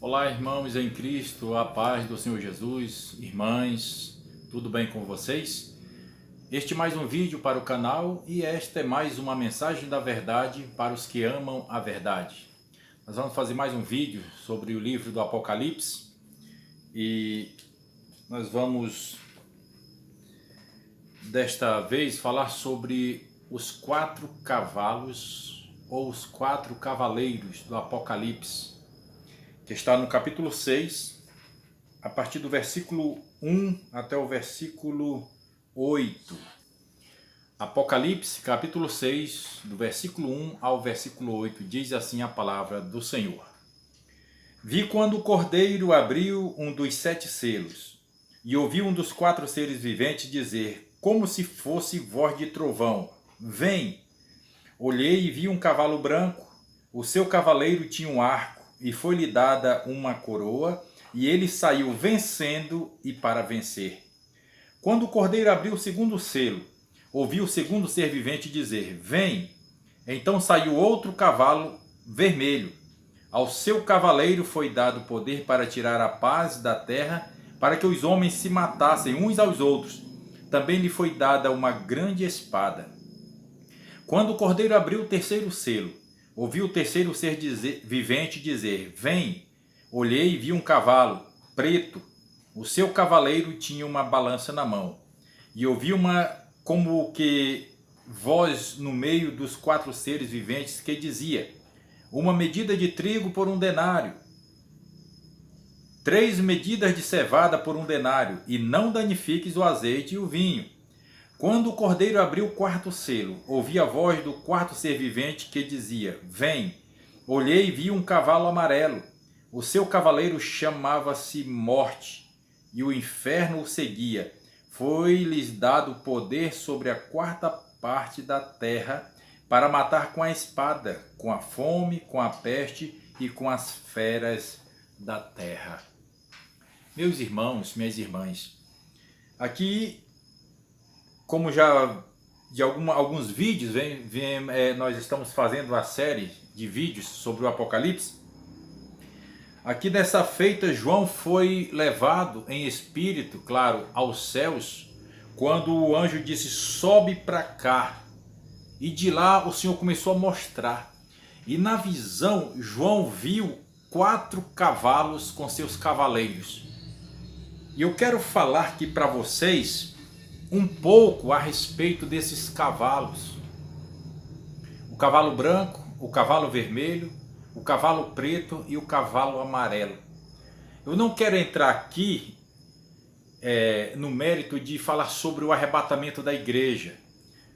Olá, irmãos em Cristo, a paz do Senhor Jesus, irmãs, tudo bem com vocês? Este é mais um vídeo para o canal e esta é mais uma mensagem da verdade para os que amam a verdade. Nós vamos fazer mais um vídeo sobre o livro do Apocalipse e nós vamos desta vez falar sobre os 4 cavalos ou os 4 cavaleiros do Apocalipse, que está no capítulo 6, a partir do versículo 1 até o versículo 8. Apocalipse, capítulo 6, do versículo 1 ao versículo 8, diz assim a palavra do Senhor. Vi quando o Cordeiro abriu um dos 7 selos, e ouvi um dos 4 seres viventes dizer, como se fosse voz de trovão, vem! Olhei e vi um cavalo branco, o seu cavaleiro tinha um arco, e foi-lhe dada uma coroa, e ele saiu vencendo e para vencer. Quando o Cordeiro abriu o segundo selo, ouvi o segundo ser vivente dizer, vem! Então saiu outro cavalo vermelho. Ao seu cavaleiro foi dado poder para tirar a paz da terra, para que os homens se matassem uns aos outros. Também lhe foi dada uma grande espada. Quando o Cordeiro abriu o terceiro selo, ouvi o terceiro ser vivente dizer, vem! Olhei e vi um cavalo preto. O seu cavaleiro tinha uma balança na mão. E ouvi uma como que voz no meio dos 4 seres viventes que dizia, uma medida de trigo por 1 denário, 3 medidas de cevada por 1 denário, e não danifiques o azeite e o vinho. Quando o Cordeiro abriu o 4º selo, ouvi a voz do 4º ser vivente que dizia, vem! Olhei e vi um cavalo amarelo. O seu cavaleiro chamava-se Morte, e o inferno o seguia. Foi-lhes dado poder sobre a 4ª parte da terra, para matar com a espada, com a fome, com a peste e com as feras da terra. Meus irmãos, minhas irmãs, aqui, como já de alguns vídeos, nós estamos fazendo uma série de vídeos sobre o Apocalipse. Aqui dessa feita, João foi levado em espírito, claro, aos céus, quando o anjo disse, sobe para cá. E de lá o Senhor começou a mostrar. E na visão, João viu 4 cavalos com seus cavaleiros. E eu quero falar aqui para vocês um pouco a respeito desses cavalos. O cavalo branco, o cavalo vermelho, o cavalo preto e o cavalo amarelo. Eu não quero entrar aqui no mérito de falar sobre o arrebatamento da igreja.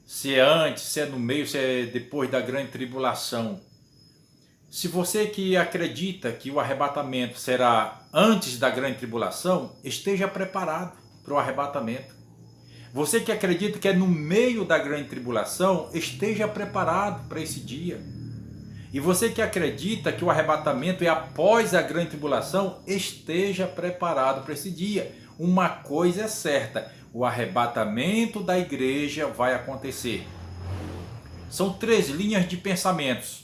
Se é antes, se é no meio, se é depois da grande tribulação. Se você que acredita que o arrebatamento será antes da grande tribulação, esteja preparado para o arrebatamento. Você que acredita que é no meio da grande tribulação, esteja preparado para esse dia. E você que acredita que o arrebatamento é após a grande tribulação, esteja preparado para esse dia. Uma coisa é certa, o arrebatamento da igreja vai acontecer. São 3 linhas de pensamentos.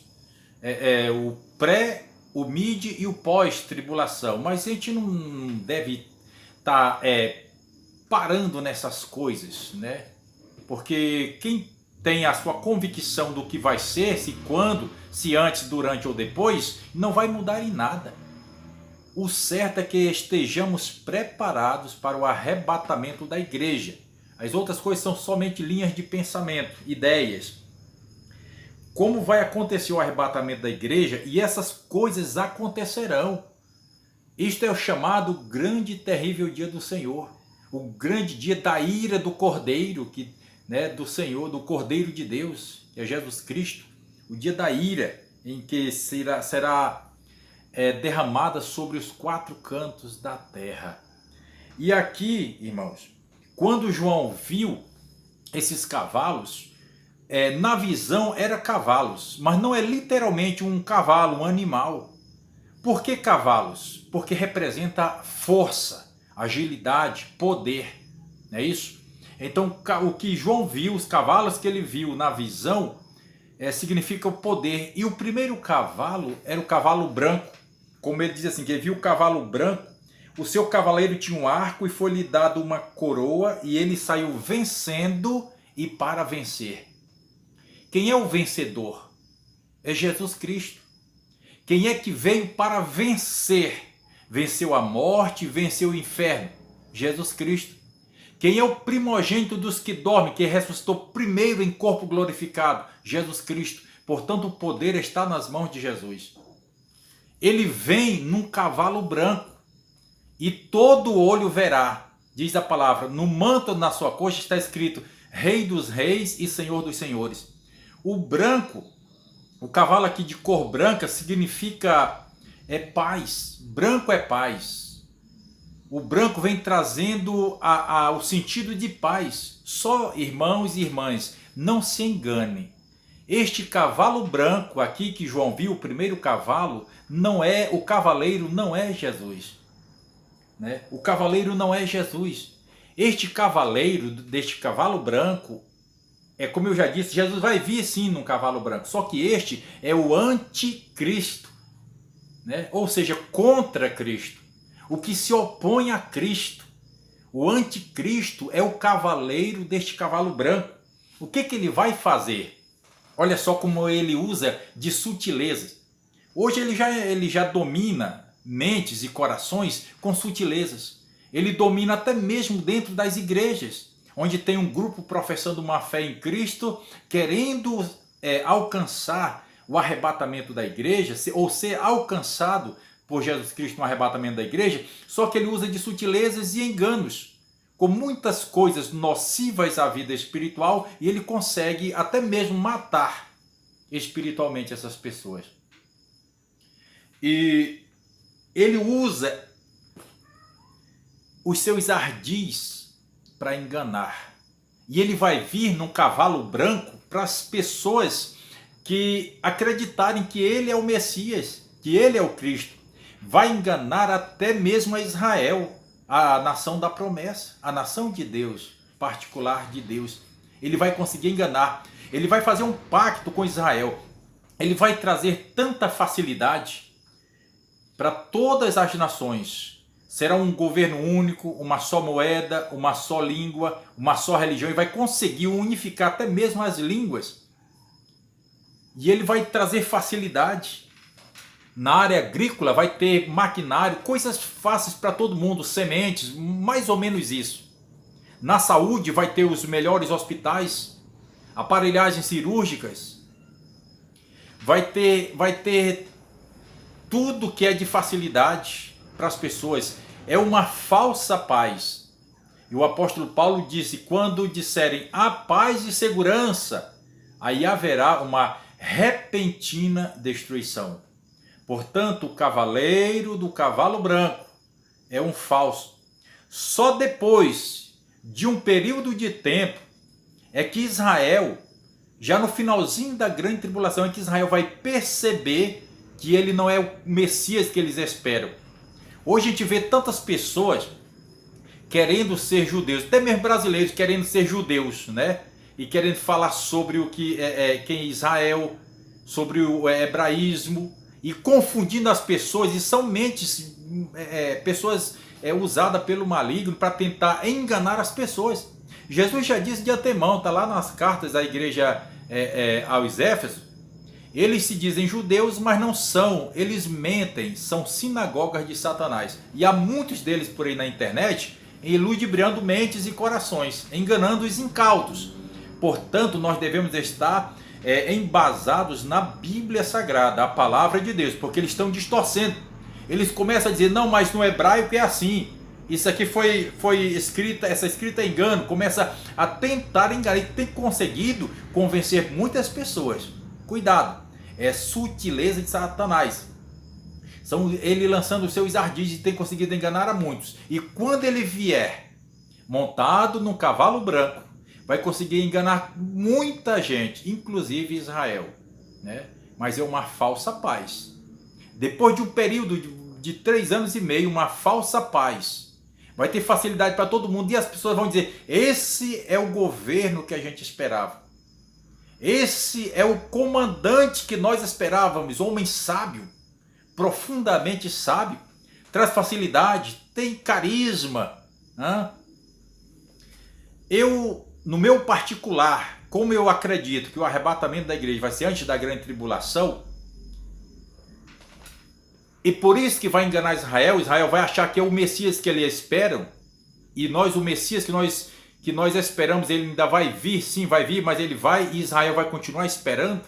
O pré, o mid e o pós-tribulação. Mas a gente não deve estar parando nessas coisas, né? Porque quem tem a sua convicção do que vai ser, se quando, se antes, durante ou depois, não vai mudar em nada. O certo é que estejamos preparados para o arrebatamento da igreja. As outras coisas são somente linhas de pensamento, ideias. Como vai acontecer o arrebatamento da igreja? E essas coisas acontecerão. Isto é o chamado grande e terrível dia do Senhor. O grande dia da ira do Cordeiro, do Senhor, do Cordeiro de Deus, que é Jesus Cristo. O dia da ira, em que será derramada sobre os 4 cantos da terra. E aqui, irmãos, quando João viu esses cavalos, na visão eram cavalos, mas não é literalmente um cavalo, um animal. Por que cavalos? Porque representa força, agilidade, poder, não é isso? Então o que João viu, os cavalos que ele viu na visão, significa o poder. E o primeiro cavalo era o cavalo branco. como ele diz assim, que ele viu o cavalo branco, o seu cavaleiro tinha um arco e foi-lhe dado uma coroa e ele saiu vencendo e para vencer. Quem é o vencedor? É Jesus Cristo. Quem é que veio para vencer? Venceu a morte, venceu o inferno. Jesus Cristo. Quem é o primogênito dos que dormem, que ressuscitou primeiro em corpo glorificado? Jesus Cristo. Portanto, o poder está nas mãos de Jesus. Ele vem num cavalo branco e todo olho verá. Diz a palavra, no manto na sua coxa está escrito Rei dos Reis e Senhor dos Senhores. O branco, o cavalo aqui de cor branca significa paz. Branco é paz. O branco vem trazendo o sentido de paz. Só, irmãos e irmãs, não se enganem. Este cavalo branco aqui que João viu, o primeiro cavalo, o cavaleiro não é Jesus. Né? O cavaleiro não é Jesus. Este cavaleiro, deste cavalo branco, como eu já disse, Jesus vai vir sim num cavalo branco. Só que este é o anticristo. Né? Ou seja, contra Cristo. O que se opõe a Cristo. O anticristo é o cavaleiro deste cavalo branco. O que ele vai fazer? Olha só como ele usa de sutilezas. Hoje ele já domina mentes e corações com sutilezas. Ele domina até mesmo dentro das igrejas, onde tem um grupo professando uma fé em Cristo, querendo alcançar o arrebatamento da igreja, ou ser alcançado por Jesus Cristo no arrebatamento da igreja, só que ele usa de sutilezas e enganos, com muitas coisas nocivas à vida espiritual, e ele consegue até mesmo matar espiritualmente essas pessoas. E ele usa os seus ardis para enganar. E ele vai vir num cavalo branco para as pessoas que acreditarem que ele é o Messias, que ele é o Cristo. Vai enganar até mesmo a Israel, a nação da promessa, a nação de Deus, particular de Deus. Ele vai conseguir enganar. Ele vai fazer um pacto com Israel. Ele vai trazer tanta facilidade para todas as nações. Será um governo único, uma só moeda, uma só língua, uma só religião. E vai conseguir unificar até mesmo as línguas. E ele vai trazer facilidade. Na área agrícola vai ter maquinário, coisas fáceis para todo mundo, sementes, mais ou menos isso. Na saúde vai ter os melhores hospitais, aparelhagens cirúrgicas. Vai ter tudo que é de facilidade para as pessoas. É uma falsa paz. E o apóstolo Paulo disse, quando disserem a paz e segurança, aí haverá uma repentina destruição. Portanto, o cavaleiro do cavalo branco é um falso. Só depois de um período de tempo é que Israel, já no finalzinho da grande tribulação, é que Israel vai perceber que ele não é o Messias que eles esperam. Hoje a gente vê tantas pessoas querendo ser judeus, até mesmo brasileiros querendo ser judeus, né? E querendo falar sobre o que quem é Israel, sobre o hebraísmo, e confundindo as pessoas, e são mentes, pessoas usadas pelo maligno para tentar enganar as pessoas. Jesus já disse de antemão, está lá nas cartas da igreja aos Éfesos, eles se dizem judeus, mas não são, eles mentem, são sinagogas de Satanás. E há muitos deles por aí na internet, ludibriando mentes e corações, enganando os incautos. Portanto, nós devemos estar embasados na Bíblia Sagrada, a palavra de Deus, porque eles estão distorcendo. Eles começam a dizer, não, mas no hebraico é assim, isso aqui foi escrita, essa escrita é engano, começa a tentar enganar, e tem conseguido convencer muitas pessoas. Cuidado, é sutileza de Satanás. São ele lançando os seus ardis e tem conseguido enganar a muitos. E quando ele vier montado num cavalo branco, vai conseguir enganar muita gente, inclusive Israel, né? Mas é uma falsa paz. Depois de um período de 3 anos e meio, uma falsa paz. Vai ter facilidade para todo mundo e as pessoas vão dizer, esse é o governo que a gente esperava. Esse é o comandante que nós esperávamos, homem sábio, profundamente sábio, traz facilidade, tem carisma. Eu, no meu particular, como eu acredito que o arrebatamento da igreja vai ser antes da grande tribulação, e por isso que vai enganar Israel, Israel vai achar que é o Messias que eles esperam, e nós, o Messias que nós esperamos, ele ainda vai vir, sim, vai vir, mas ele vai e Israel vai continuar esperando.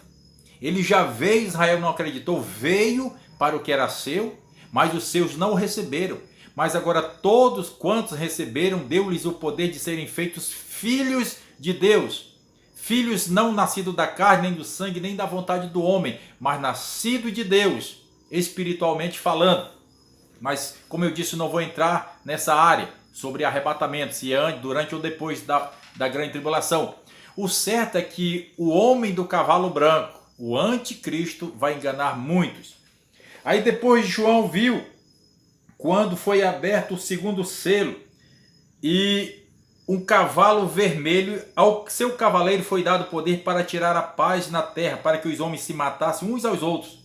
Ele já veio, Israel não acreditou, veio para o que era seu, mas os seus não o receberam. Mas agora todos quantos receberam, deu-lhes o poder de serem feitos filhos de Deus. Filhos não nascidos da carne, nem do sangue, nem da vontade do homem, mas nascidos de Deus, espiritualmente falando. Mas, como eu disse, não vou entrar nessa área sobre arrebatamento, se é antes, durante ou depois da grande tribulação. O certo é que o homem do cavalo branco, o anticristo, vai enganar muitos. Aí depois João viu, quando foi aberto o segundo selo, e um cavalo vermelho, ao seu cavaleiro foi dado poder para tirar a paz na terra, para que os homens se matassem uns aos outros.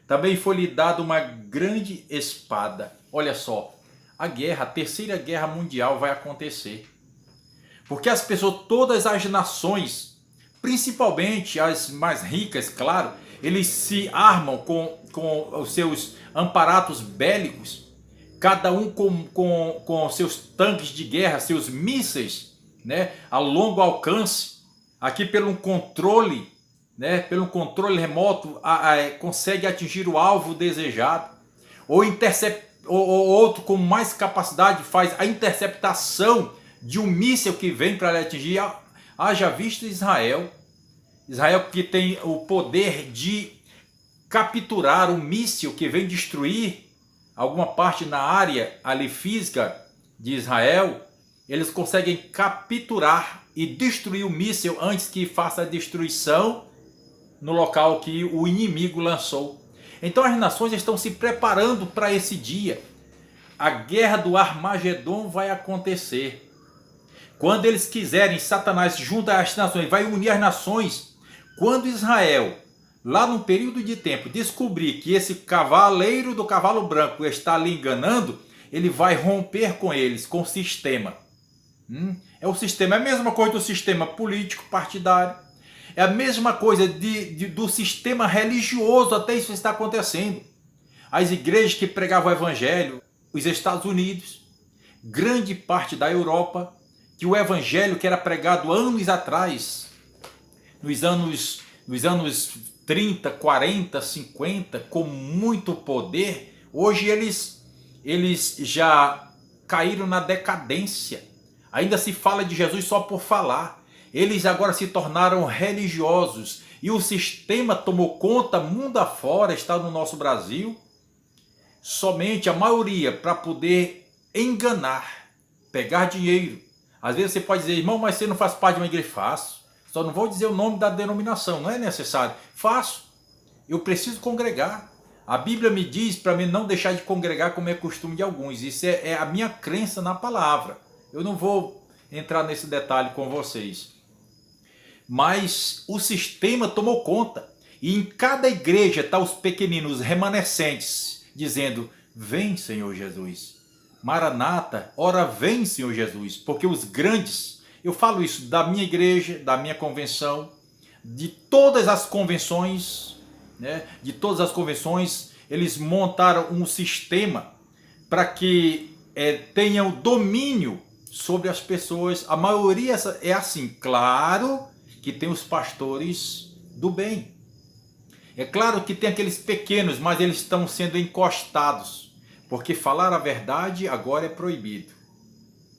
Também foi-lhe dado uma grande espada. Olha só, a terceira guerra mundial vai acontecer. Porque as pessoas, todas as nações, principalmente as mais ricas, claro, eles se armam com os seus aparatos bélicos, cada um com seus tanques de guerra, seus mísseis, né, a longo alcance, aqui pelo controle, né, pelo controle remoto, consegue atingir o alvo desejado, ou outro com mais capacidade faz a interceptação de um míssil que vem para atingir. Haja visto Israel que tem o poder de capturar um míssil que vem destruir alguma parte na área ali física de Israel. Eles conseguem capturar e destruir o míssil antes que faça a destruição no local que o inimigo lançou. Então as nações estão se preparando para esse dia. A guerra do Armagedon vai acontecer. Quando eles quiserem, Satanás junta as nações, vai unir as nações. Quando Israel, lá num período de tempo, descobrir que esse cavaleiro do cavalo branco está ali enganando, ele vai romper com eles, com o sistema. É o sistema, é a mesma coisa do sistema político partidário. É a mesma coisa do sistema religioso, até isso está acontecendo. As igrejas que pregavam o evangelho, os Estados Unidos, grande parte da Europa, que o evangelho que era pregado anos atrás, nos anos 30, 40, 50, com muito poder, hoje eles já caíram na decadência. Ainda se fala de Jesus só por falar. Eles agora se tornaram religiosos e o sistema tomou conta mundo afora, está no nosso Brasil. Somente a maioria para poder enganar, pegar dinheiro. Às vezes você pode dizer, irmão, mas você não faz parte de uma igreja? Faço. Só não vou dizer o nome da denominação, não é necessário. Faço. Eu preciso congregar. A Bíblia me diz para mim não deixar de congregar como é costume de alguns. Isso é a minha crença na palavra. Eu não vou entrar nesse detalhe com vocês. Mas o sistema tomou conta. E em cada igreja estão os pequeninos remanescentes, dizendo, vem Senhor Jesus. Maranata, ora vem Senhor Jesus. Porque os grandes, eu falo isso da minha igreja, da minha convenção, de todas as convenções, né? De todas as convenções, eles montaram um sistema para que tenham domínio sobre as pessoas. A maioria é assim, claro que tem os pastores do bem. É claro que tem aqueles pequenos, mas eles estão sendo encostados, porque falar a verdade agora é proibido.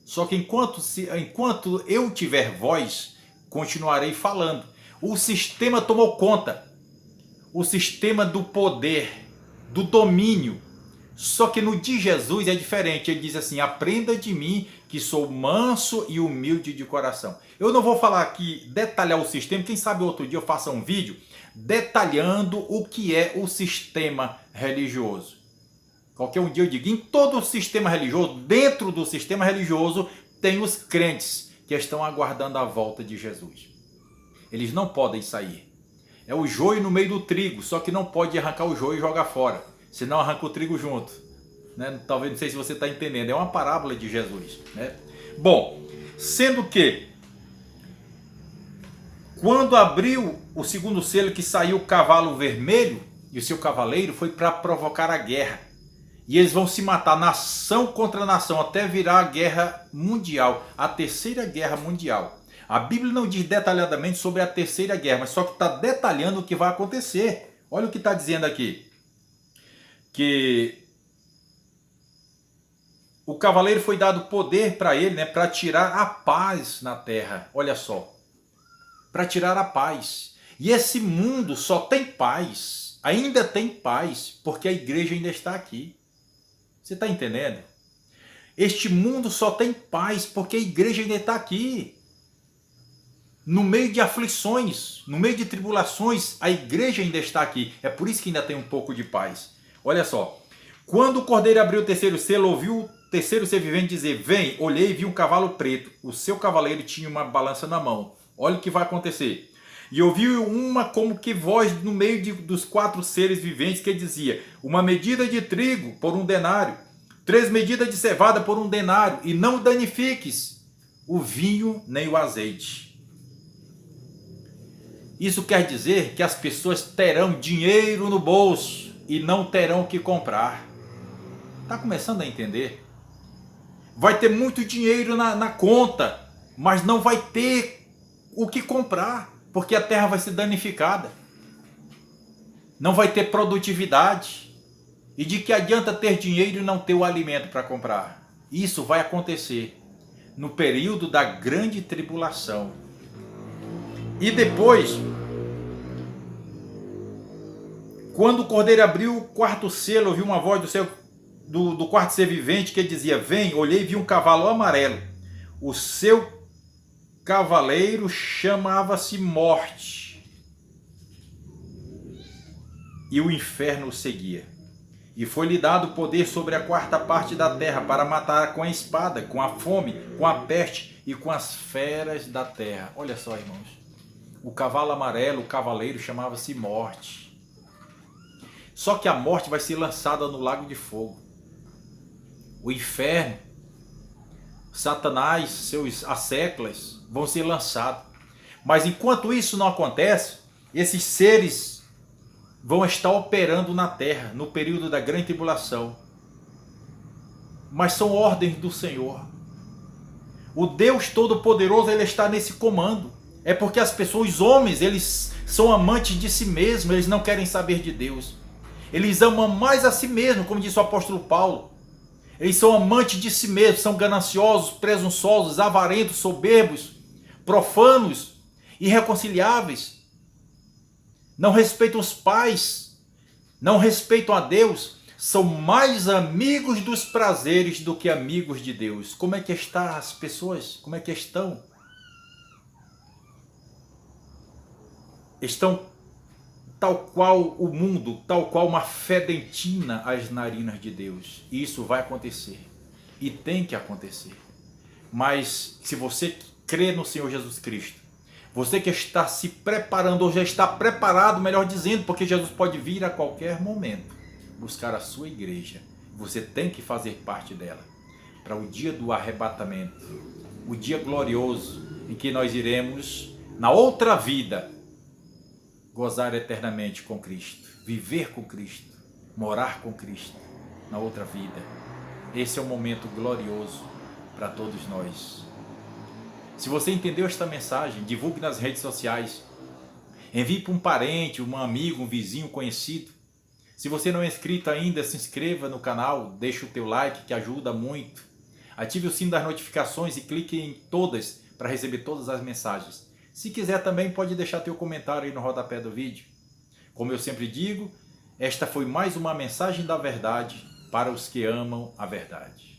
Só que enquanto eu tiver voz, continuarei falando. O sistema tomou conta. O sistema do poder, do domínio. Só que no de Jesus é diferente. Ele diz assim, aprenda de mim que sou manso e humilde de coração. Eu não vou falar aqui, detalhar o sistema. Quem sabe outro dia eu faça um vídeo detalhando o que é o sistema religioso. Qualquer um dia eu digo, em todo o sistema religioso, dentro do sistema religioso, tem os crentes que estão aguardando a volta de Jesus. Eles não podem sair. É o joio no meio do trigo, só que não pode arrancar o joio e jogar fora. senão arranca o trigo junto. Né? Talvez, não sei se você está entendendo, é uma parábola de Jesus. Né? Bom, sendo que, quando abriu o segundo selo, que saiu o cavalo vermelho, e o seu cavaleiro foi para provocar a guerra. E eles vão se matar, nação contra nação, até virar a guerra mundial, a terceira guerra mundial. A Bíblia não diz detalhadamente sobre a terceira guerra, mas só que está detalhando o que vai acontecer. Olha o que está dizendo aqui. Que o cavaleiro foi dado poder para ele, né, para tirar a paz na terra. Olha só. Para tirar a paz. E esse mundo só tem paz, ainda tem paz, porque a igreja ainda está aqui. Você está entendendo? Este mundo só tem paz porque a igreja ainda está aqui. No meio de aflições, no meio de tribulações, a igreja ainda está aqui. É por isso que ainda tem um pouco de paz. Olha só. Quando o cordeiro abriu o terceiro selo, ouviu o terceiro ser vivente dizer: vem, olhei e vi um cavalo preto. O seu cavaleiro tinha uma balança na mão. Olha o que vai acontecer. E ouviu uma como que voz no meio dos 4 seres viventes que dizia: uma medida de trigo por 1 denário, 3 medidas de cevada por 1 denário, e não danifiques o vinho nem o azeite. Isso quer dizer que as pessoas terão dinheiro no bolso e não terão o que comprar. Está começando a entender? Vai ter muito dinheiro na conta, mas não vai ter o que comprar, porque a terra vai ser danificada. Não vai ter produtividade. E de que adianta ter dinheiro e não ter o alimento para comprar? Isso vai acontecer no período da grande tribulação. E depois, quando o cordeiro abriu o 4º selo, ouviu uma voz do quarto ser vivente que dizia: vem, olhei e vi um cavalo amarelo. O seu cavaleiro chamava-se Morte, e o inferno o seguia. E foi-lhe dado poder sobre a 4ª parte da terra, para matar com a espada, com a fome, com a peste e com as feras da terra. Olha só, irmãos. O cavalo amarelo, o cavaleiro, chamava-se Morte. Só que a morte vai ser lançada no lago de fogo. O inferno, Satanás, seus asseclas, vão ser lançados. Mas enquanto isso não acontece, esses seres vão estar operando na terra, no período da grande tribulação. Mas são ordens do Senhor. O Deus Todo-Poderoso, ele está nesse comando. É porque as pessoas, os homens, eles são amantes de si mesmos, eles não querem saber de Deus. Eles amam mais a si mesmos, como disse o apóstolo Paulo. Eles são amantes de si mesmos, são gananciosos, presunçosos, avarentos, soberbos, profanos, irreconciliáveis. Não respeitam os pais, não respeitam a Deus, são mais amigos dos prazeres do que amigos de Deus. Como é que estão as pessoas? Como é que estão? Estão tal qual o mundo, tal qual uma fedentina às narinas de Deus. E isso vai acontecer. E tem que acontecer. Mas se você crê no Senhor Jesus Cristo, você que está se preparando, ou já está preparado, melhor dizendo, porque Jesus pode vir a qualquer momento buscar a sua igreja. Você tem que fazer parte dela. Para o dia do arrebatamento, o dia glorioso em que nós iremos, na outra vida, gozar eternamente com Cristo, viver com Cristo, morar com Cristo na outra vida. Esse é um momento glorioso para todos nós. Se você entendeu esta mensagem, divulgue nas redes sociais. Envie para um parente, um amigo, um vizinho, um conhecido. Se você não é inscrito ainda, se inscreva no canal, deixe o teu like que ajuda muito. Ative o sino das notificações e clique em todas para receber todas as mensagens. Se quiser também pode deixar teu comentário aí no rodapé do vídeo. Como eu sempre digo, esta foi mais uma mensagem da verdade para os que amam a verdade.